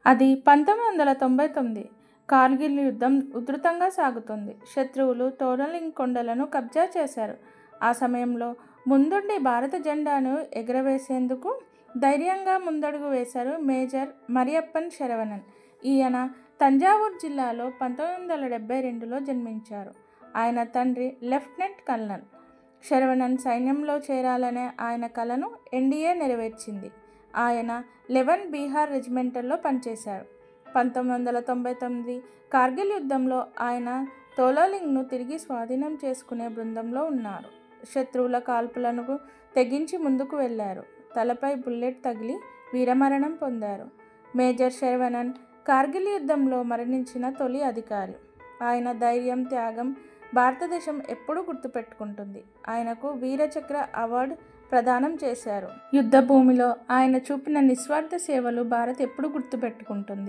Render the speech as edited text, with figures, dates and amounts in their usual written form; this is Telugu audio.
అది 1999. కార్గిల్ యుద్ధం ఉధృతంగా సాగుతుంది. శత్రువులు తోరలింగ్ కొండలను కబ్జా చేశారు. ఆ సమయంలో ముందుండి భారత జెండాను ఎగురవేసేందుకు ధైర్యంగా ముందడుగు వేశారు మేజర్ మరియప్పన్ శరవణన్. ఈయన తంజావూరు జిల్లాలో 1972లో జన్మించారు. ఆయన తండ్రి లెఫ్టినెంట్ కల్నల్. శరవణన్ సైన్యంలో చేరాలనే ఆయన కలను ఎన్డీఏ నెరవేర్చింది. ఆయన 11 బీహార్ రెజిమెంటల్లో పనిచేశారు. 1999 కార్గిల్ యుద్ధంలో ఆయన తోలోలింగ్ను తిరిగి స్వాధీనం చేసుకునే బృందంలో ఉన్నారు. శత్రువుల కాల్పులను తెగించి ముందుకు వెళ్లారు. తలపై బుల్లెట్ తగిలి వీరమరణం పొందారు. మేజర్ శరవణన్ కార్గిల్ యుద్ధంలో మరణించిన తొలి అధికారి. ఆయన ధైర్యం, త్యాగం భారతదేశం ఎప్పుడూ గుర్తుపెట్టుకుంటుంది. ఆయనకు వీరచక్ర అవార్డు ప్రదానం చేశారు. యుద్ధ భూమిలో ఆయన చూపిన నిస్వార్థ సేవలు భారత్ ఎప్పుడూ గుర్తుపెట్టుకుంటుంది.